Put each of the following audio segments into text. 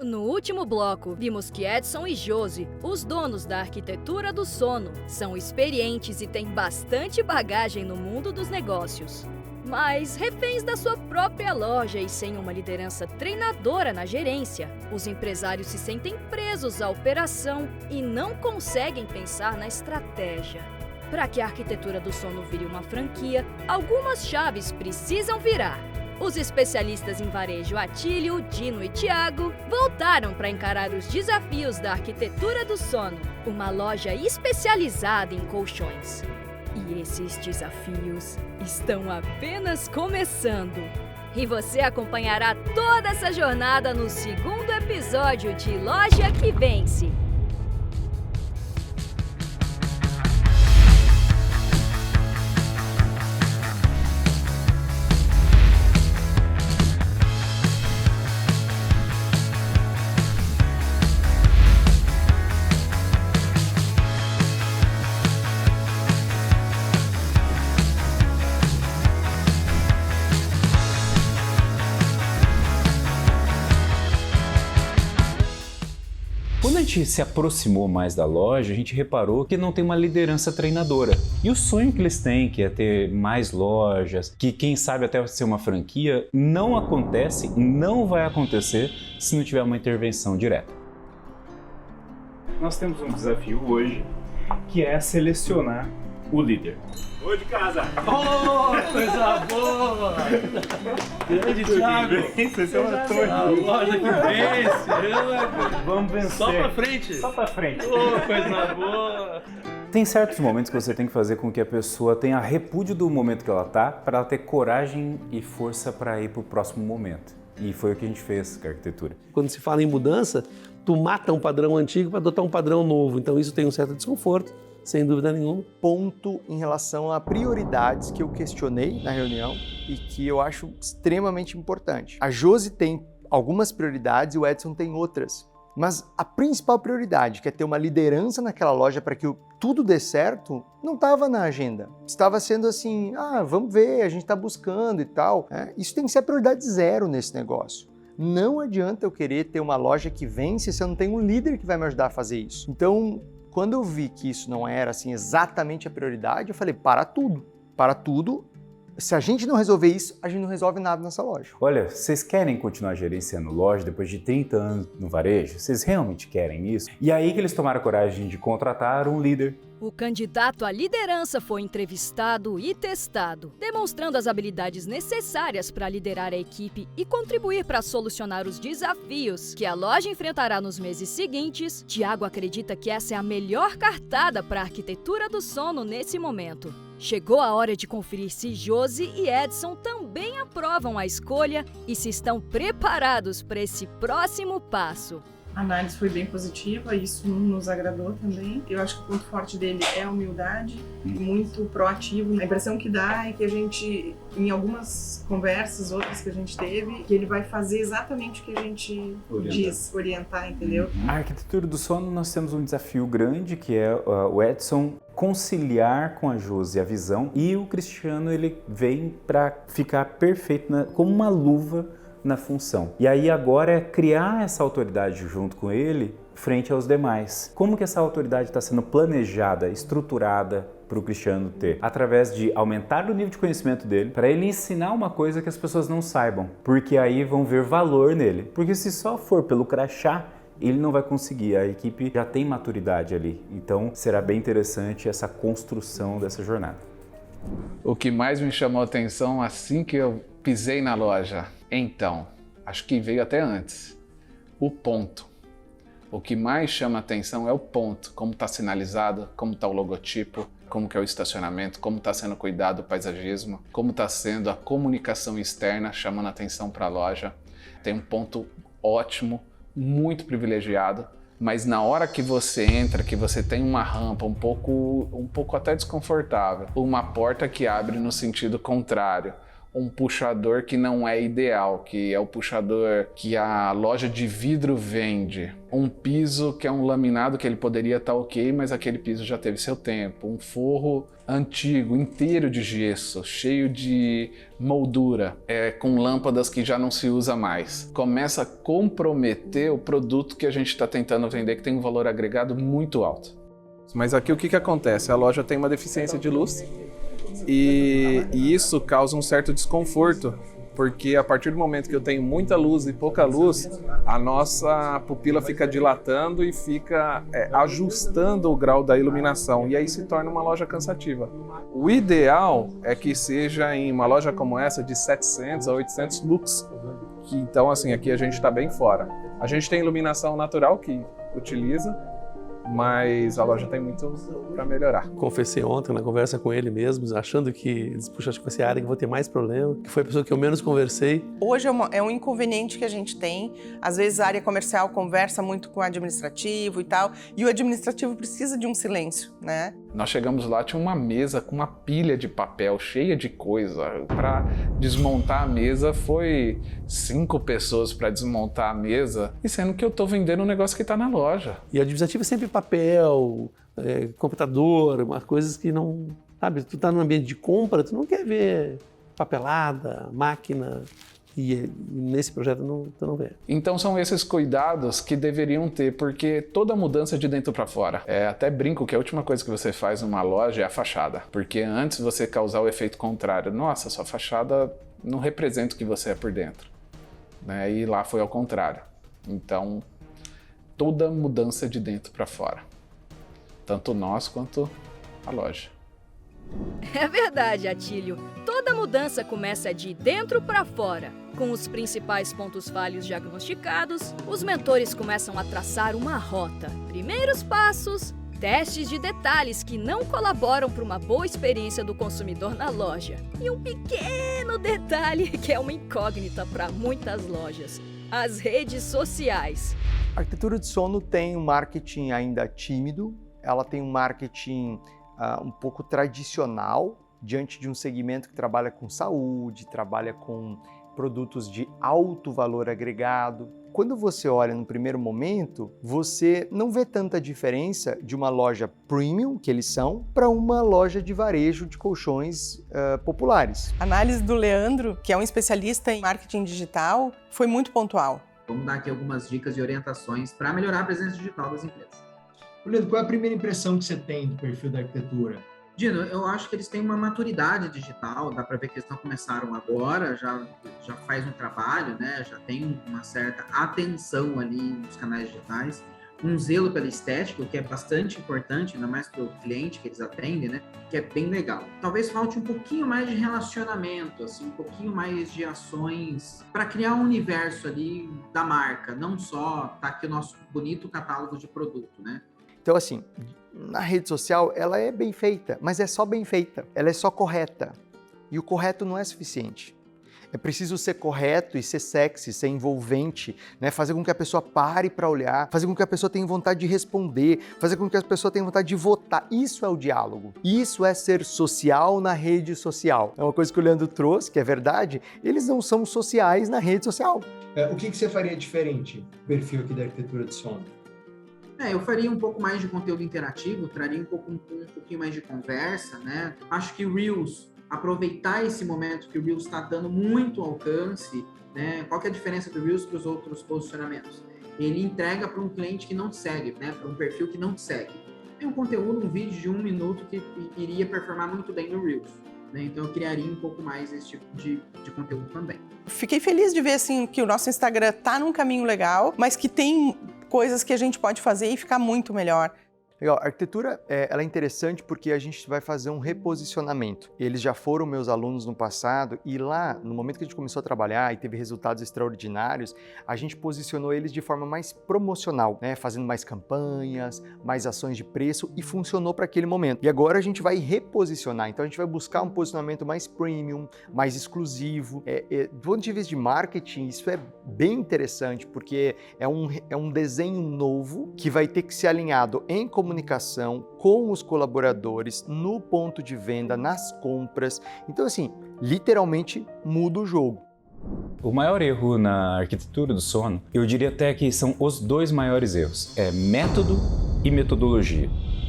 No último bloco, vimos que Edson e Josi, os donos da arquitetura do sono, são experientes e têm bastante bagagem no mundo dos negócios. Mas, reféns da sua própria loja e sem uma liderança treinadora na gerência, os empresários se sentem presos à operação e não conseguem pensar na estratégia. Para que a arquitetura do sono vire uma franquia, algumas chaves precisam virar. Os especialistas em varejo Atílio, Dino e Thiago voltaram para encarar os desafios da arquitetura do sono, uma loja especializada em colchões. E esses desafios estão apenas começando. E você acompanhará toda essa jornada no segundo episódio de Loja que Vence. Quando a gente se aproximou mais da loja, a gente reparou que não tem uma liderança treinadora. E o sonho que eles têm, que é ter mais lojas, que quem sabe até ser uma franquia, não acontece, não vai acontecer se não tiver uma intervenção direta. Nós temos um desafio hoje, que é selecionar o líder. Oi de casa! Oh, coisa boa! Grande Thiago! Você é uma torre! A loja que vence! Vamos vencer! Só pra frente! Só pra frente! Oh, coisa boa! Tem certos momentos que você tem que fazer com que a pessoa tenha repúdio do momento que ela tá, para ela ter coragem e força para ir pro próximo momento. E foi o que a gente fez com a arquitetura. Quando se fala em mudança, tu mata um padrão antigo para adotar um padrão novo. Então isso tem um certo desconforto, sem dúvida nenhuma. Ponto em relação a prioridades que eu questionei na reunião e que eu acho extremamente importante. A Josi tem algumas prioridades e o Edson tem outras. Mas a principal prioridade, que é ter uma liderança naquela loja para que tudo dê certo, não estava na agenda. Estava sendo assim, vamos ver, a gente está buscando e tal. Isso tem que ser a prioridade zero nesse negócio. Não adianta eu querer ter uma loja que vence se eu não tenho um líder que vai me ajudar a fazer isso. Então, quando eu vi que isso não era assim exatamente a prioridade, eu falei, para tudo. Se a gente não resolver isso, a gente não resolve nada nessa loja. Olha, vocês querem continuar gerenciando loja depois de 30 anos no varejo? Vocês realmente querem isso? E aí que eles tomaram a coragem de contratar um líder. O candidato à liderança foi entrevistado e testado, demonstrando as habilidades necessárias para liderar a equipe e contribuir para solucionar os desafios que a loja enfrentará nos meses seguintes. Thiago acredita que essa é a melhor cartada para a arquitetura do sono nesse momento. Chegou a hora de conferir se Josi e Edson também aprovam a escolha e se estão preparados para esse próximo passo. A análise foi bem positiva, isso nos agradou também. Eu acho que o ponto forte dele é a humildade, muito proativo. A impressão que dá é que a gente, em algumas conversas, outras que a gente teve, que ele vai fazer exatamente o que a gente diz, orientar, entendeu? A arquitetura do sono, nós temos um desafio grande, que é o Edson conciliar com a Josi a visão, e o Cristiano ele vem para ficar perfeito como uma luva na função. E aí agora é criar essa autoridade junto com ele frente aos demais. Como que essa autoridade está sendo planejada, estruturada para o Cristiano ter? Através de aumentar o nível de conhecimento dele, para ele ensinar uma coisa que as pessoas não saibam, porque aí vão ver valor nele. Porque se só for pelo crachá, ele não vai conseguir, a equipe já tem maturidade ali. Então será bem interessante essa construção dessa jornada. O que mais me chamou a atenção assim que eu pisei na loja, então, acho que veio até antes, o ponto. O que mais chama a atenção é o ponto, como está sinalizado, como está o logotipo, como que é o estacionamento, como está sendo cuidado o paisagismo, como está sendo a comunicação externa chamando a atenção para a loja. Tem um ponto ótimo, muito privilegiado, mas na hora que você entra, que você tem uma rampa um pouco até desconfortável, uma porta que abre no sentido contrário, um puxador que não é ideal, que é o puxador que a loja de vidro vende. Um piso que é um laminado que ele poderia estar ok, mas aquele piso já teve seu tempo. Um forro antigo, inteiro de gesso, cheio de moldura, com lâmpadas que já não se usa mais. Começa a comprometer o produto que a gente está tentando vender, que tem um valor agregado muito alto. Mas aqui o que acontece? A loja tem uma deficiência de luz e isso causa um certo desconforto, porque a partir do momento que eu tenho muita luz e pouca luz, a nossa pupila fica dilatando e fica ajustando o grau da iluminação, e aí se torna uma loja cansativa. O ideal é que seja em uma loja como essa de 700 a 800 lux, que então assim, aqui a gente está bem fora. A gente tem iluminação natural que utiliza, mas a loja tem muito para melhorar. Confessei ontem na conversa com ele mesmo, achando que, puxa, acho que vai ser a área que vou ter mais problema, que foi a pessoa que eu menos conversei. Hoje é um inconveniente que a gente tem. Às vezes a área comercial conversa muito com o administrativo e tal, e o administrativo precisa de um silêncio, né? Nós chegamos lá, tinha uma mesa com uma pilha de papel cheia de coisa. Para desmontar a mesa foi 5 pessoas para desmontar a mesa, e sendo que eu estou vendendo um negócio que está na loja. E administrativo é sempre papel, computador, umas coisas que não... Sabe, tu tá num ambiente de compra, tu não quer ver papelada, máquina... E nesse projeto tu não vê. Então são esses cuidados que deveriam ter, porque toda mudança de dentro para fora. Até brinco que a última coisa que você faz numa loja é a fachada, porque antes você causar o efeito contrário. Nossa, sua fachada não representa o que você é por dentro, né? E lá foi ao contrário. Então toda mudança de dentro para fora, tanto nós quanto a loja. É verdade, Atílio. Toda mudança começa de dentro para fora. Com os principais pontos falhos diagnosticados, os mentores começam a traçar uma rota. Primeiros passos, testes de detalhes que não colaboram para uma boa experiência do consumidor na loja. E um pequeno detalhe que é uma incógnita para muitas lojas: as redes sociais. A arquitetura de sono tem um marketing ainda tímido, ela tem um marketing um pouco tradicional, diante de um segmento que trabalha com saúde, trabalha com produtos de alto valor agregado. Quando você olha no primeiro momento, você não vê tanta diferença de uma loja premium, que eles são, para uma loja de varejo de colchões populares. A análise do Leandro, que é um especialista em marketing digital, foi muito pontual. Vamos dar aqui algumas dicas e orientações para melhorar a presença digital das empresas. Leandro, qual é a primeira impressão que você tem do perfil da arquitetura? Dino, eu acho que eles têm uma maturidade digital, dá para ver que eles não começaram agora, já faz um trabalho, né? Já tem uma certa atenção ali nos canais digitais, um zelo pela estética, o que é bastante importante, ainda mais para o cliente que eles atendem, né? Que é bem legal. Talvez falte um pouquinho mais de relacionamento, assim, um pouquinho mais de ações para criar um universo ali da marca, não só tá aqui o nosso bonito catálogo de produto, né? Então, assim, na rede social, ela é bem feita, mas é só bem feita, ela é só correta. E o correto não é suficiente. É preciso ser correto e ser sexy, ser envolvente, né? Fazer com que a pessoa pare para olhar, fazer com que a pessoa tenha vontade de responder, fazer com que a pessoa tenha vontade de votar. Isso é o diálogo. Isso é ser social na rede social. É uma coisa que o Leandro trouxe, que é verdade, eles não são sociais na rede social. O que você faria diferente no perfil aqui da arquitetura de sono? Eu faria um pouco mais de conteúdo interativo, traria um pouquinho mais de conversa, né? Acho que o Reels, aproveitar esse momento que o Reels está dando muito alcance, né? Qual que é a diferença do Reels para os outros posicionamentos? Ele entrega para um cliente que não te segue, né? Para um perfil que não te segue. Tem um conteúdo, um vídeo de 1 minuto que iria performar muito bem no Reels, né? Então eu criaria um pouco mais esse tipo de conteúdo também. Fiquei feliz de ver assim, que o nosso Instagram está num caminho legal, mas que tem coisas que a gente pode fazer e ficar muito melhor. Legal, a arquitetura ela é interessante porque a gente vai fazer um reposicionamento. Eles já foram meus alunos no passado e lá, no momento que a gente começou a trabalhar e teve resultados extraordinários, a gente posicionou eles de forma mais promocional, né? Fazendo mais campanhas, mais ações de preço e funcionou para aquele momento. E agora a gente vai reposicionar, então a gente vai buscar um posicionamento mais premium, mais exclusivo. Do ponto de vista de marketing, isso é bem interessante porque é um desenho novo que vai ter que ser alinhado em comunicação com os colaboradores, no ponto de venda, nas compras. Então, assim, literalmente muda o jogo. O maior erro na arquitetura do sono, eu diria até que são os dois maiores erros, é método e metodologia.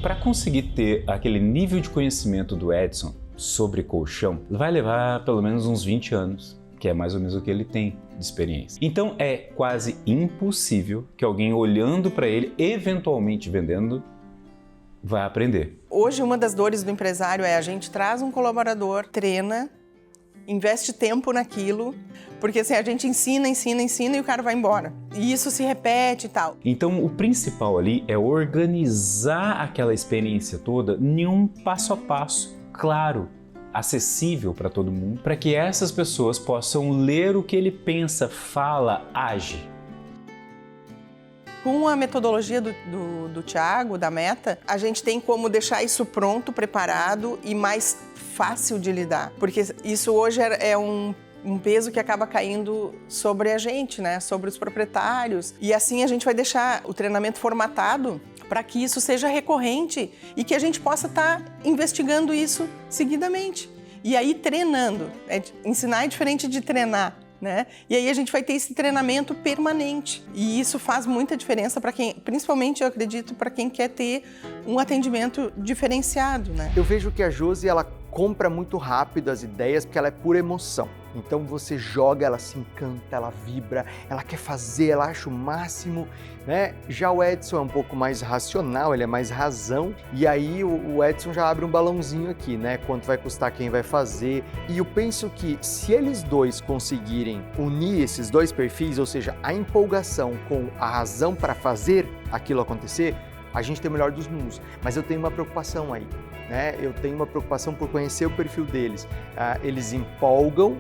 Para conseguir ter aquele nível de conhecimento do Edson sobre colchão, vai levar pelo menos uns 20 anos, que é mais ou menos o que ele tem de experiência. Então é quase impossível que alguém olhando para ele, eventualmente vendendo, vai aprender. Hoje uma das dores do empresário é a gente traz um colaborador, treina, investe tempo naquilo, porque assim, a gente ensina e o cara vai embora. E isso se repete e tal. Então o principal ali é organizar aquela experiência toda em um passo a passo, claro, acessível para todo mundo, para que essas pessoas possam ler o que ele pensa, fala, age. Com a metodologia do Thiago, da Meta, a gente tem como deixar isso pronto, preparado e mais fácil de lidar. Porque isso hoje é um peso que acaba caindo sobre a gente, né? Sobre os proprietários. E assim a gente vai deixar o treinamento formatado para que isso seja recorrente e que a gente possa estar investigando isso seguidamente. E aí treinando. Ensinar é diferente de treinar. Né? E aí a gente vai ter esse treinamento permanente e isso faz muita diferença para quem, principalmente eu acredito, para quem quer ter um atendimento diferenciado, né? Eu vejo que a Josi, ela compra muito rápido as ideias porque ela é pura emoção. Então você joga, ela se encanta, ela vibra, ela quer fazer, ela acha o máximo, né? Já o Edson é um pouco mais racional, ele é mais razão. E aí o Edson já abre um balãozinho aqui, né? Quanto vai custar, quem vai fazer. E eu penso que se eles dois conseguirem unir esses dois perfis, ou seja, a empolgação com a razão para fazer aquilo acontecer, a gente tem o melhor dos mundos. Mas eu tenho uma preocupação aí, né? Eu tenho uma preocupação por conhecer o perfil deles. Eles empolgam,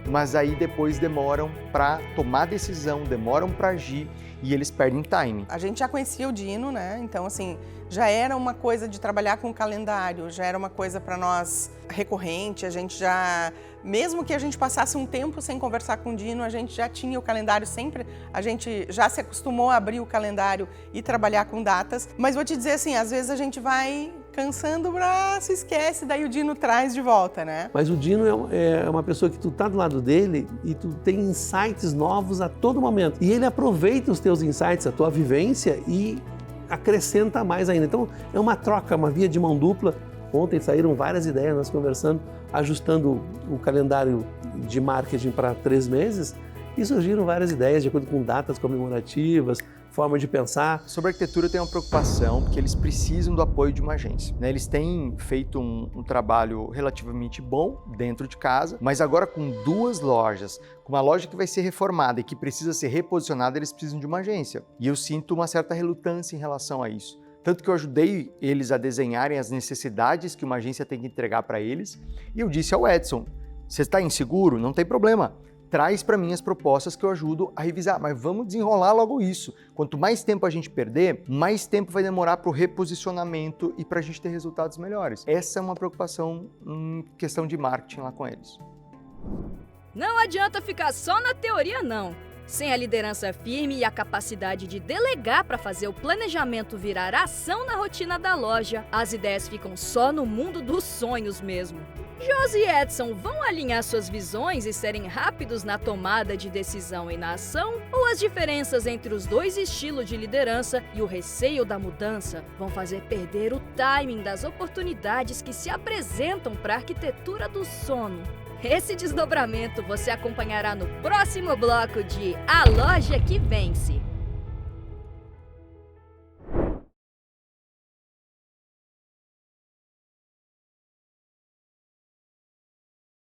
mas aí depois demoram para tomar decisão, demoram para agir e eles perdem time. A gente já conhecia o Dino, né? Então, assim, já era uma coisa de trabalhar com o calendário, já era uma coisa para nós recorrente, a gente já... Mesmo que a gente passasse um tempo sem conversar com o Dino, a gente já tinha o calendário sempre, a gente já se acostumou a abrir o calendário e trabalhar com datas, mas vou te dizer assim, às vezes a gente vai cansando o braço, esquece, daí o Dino traz de volta, né? Mas o Dino é uma pessoa que tu tá do lado dele e tu tem insights novos a todo momento. E ele aproveita os teus insights, a tua vivência e acrescenta mais ainda. Então é uma troca, uma via de mão dupla. Ontem saíram várias ideias, nós conversando, ajustando o calendário de marketing para 3 meses e surgiram várias ideias de acordo com datas comemorativas, forma de pensar. Sobre a arquitetura eu tenho uma preocupação, porque eles precisam do apoio de uma agência, né? Eles têm feito um trabalho relativamente bom dentro de casa, mas agora com 2 lojas, com uma loja que vai ser reformada e que precisa ser reposicionada, eles precisam de uma agência. E eu sinto uma certa relutância em relação a isso. Tanto que eu ajudei eles a desenharem as necessidades que uma agência tem que entregar para eles. E eu disse ao Edson, você está inseguro? Não tem problema. Traz para mim as propostas que eu ajudo a revisar, mas vamos desenrolar logo isso. Quanto mais tempo a gente perder, mais tempo vai demorar para o reposicionamento e para a gente ter resultados melhores. Essa é uma preocupação em questão de marketing lá com eles. Não adianta ficar só na teoria, não. Sem a liderança firme e a capacidade de delegar para fazer o planejamento virar ação na rotina da loja, as ideias ficam só no mundo dos sonhos mesmo. Josi e Edson vão alinhar suas visões e serem rápidos na tomada de decisão e na ação? Ou as diferenças entre os dois estilos de liderança e o receio da mudança vão fazer perder o timing das oportunidades que se apresentam para a arquitetura do sono? Esse desdobramento você acompanhará no próximo bloco de A Loja que Vence.